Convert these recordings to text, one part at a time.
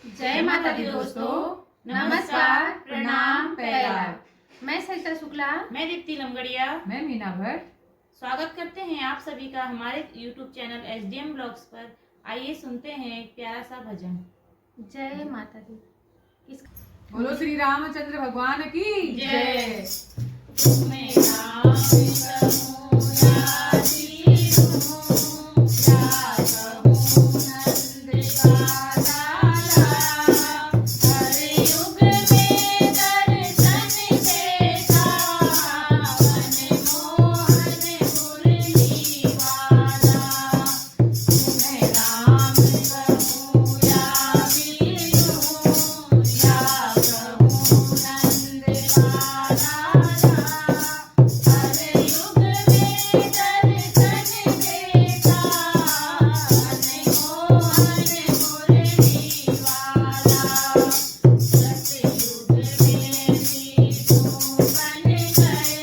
जय माता दी दोस्तों, नमस्कार, प्रणाम, प्रयाग। मैं सरिता शुक्ला, मैं दीप्ति लमगड़िया, मैं मीना भट्ट। स्वागत करते हैं आप सभी का हमारे YouTube चैनल SDM ब्लॉग्स पर। आइए सुनते हैं एक प्यारा सा भजन। जय माता दी। बोलो श्री रामचंद्र भगवान की जय। तुम्हें राम कहूँ राजी हूँ, या कहूँ नंद का लाला। हर युग में दर्शन देता, मन मोहन मुरली वाला। तुम्हें राम कहूँ या विष्णु, या कहूँ नंद का लाला। हर युग में दर्शन देता, मन मोहन मुरली वाला। सतयुग में भी तू बन गए,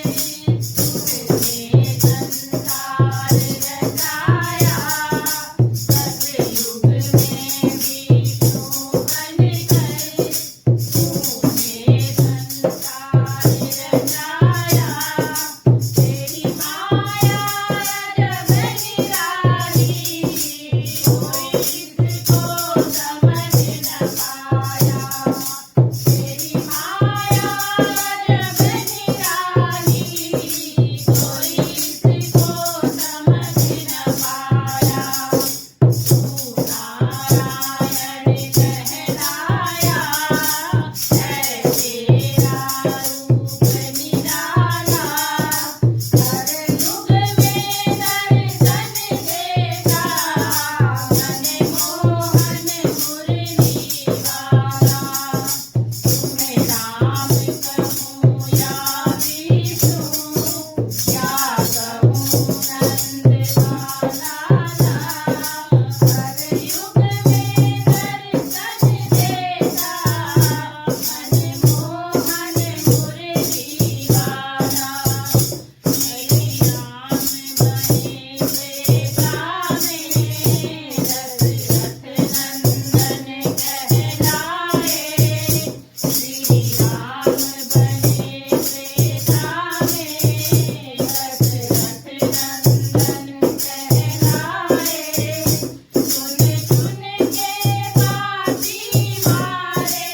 तुझने संसार रचाया। सतयुग में भी तू बन गए, तूने संसार रचाया। तेरी माया जब निराली, कोई इसको समझ न पाया। तेरी माया जब निराली, कोई इसको समझ न पाया। तू नारायण कहलाया, है तेरा रूप निराला। हर युग में दर्शन देता, मन मोहन मुरली वाला। तुम्हें राम कहूँ या विष्णु, या कहूँ नंद का लाला। हर युग में दर्शन देता, मन मोहन मुरली वाला। श्री राम बने त्रेता में, दशरथ नंदन कहलाए। श्री राम बने त्रेता में, दशरथ नंदन कहलाए। चुन चुन के पापी मारे,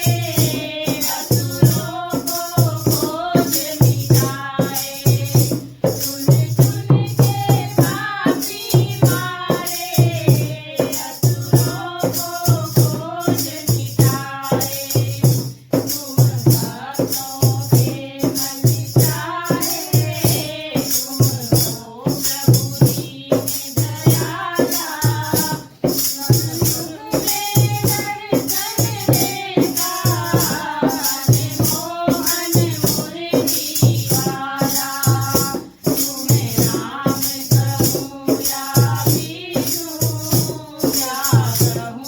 असुरों को खोज मिटाए। चुन चुन के पापी मारे, असुरों को खोज मिटाए। तुम भक्तों के मन चाहे, तुम हो प्रभु दीन दयाला। सुन में दर्शन देता, मन मोहन मुरली वाला। तुम्हें राम कहूँ या विष्णु, या कहूँ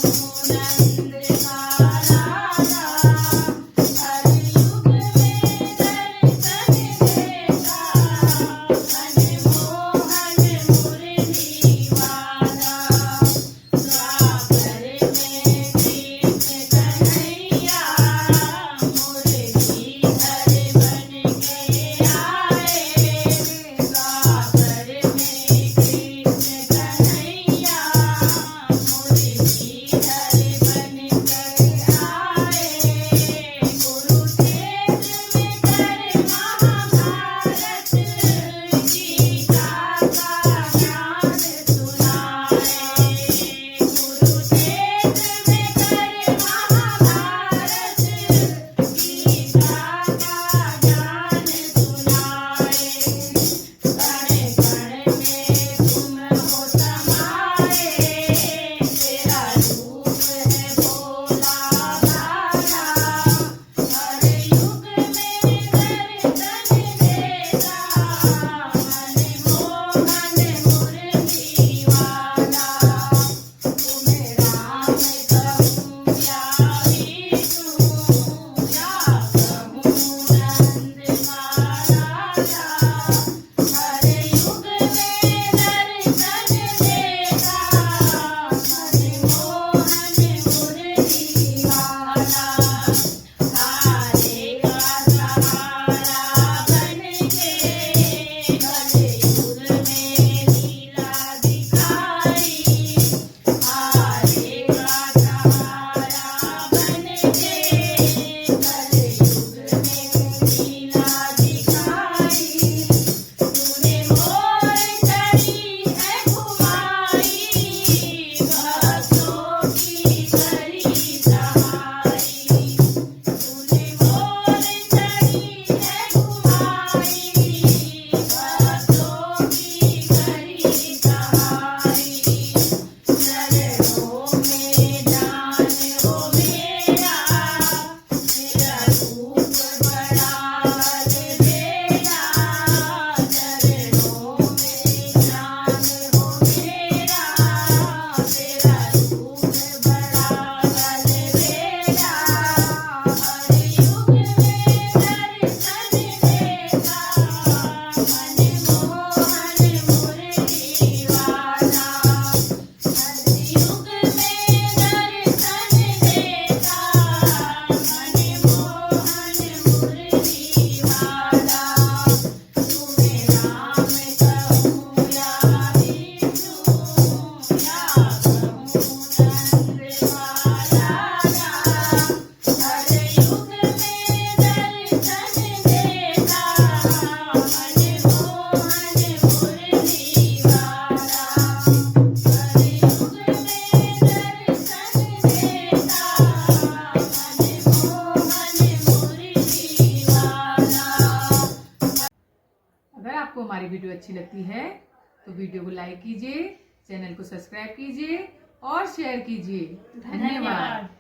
अगर आपको हमारी वीडियो अच्छी लगती है तो वीडियो को लाइक कीजिए, चैनल को सब्सक्राइब कीजिए और शेयर कीजिए। धन्यवाद।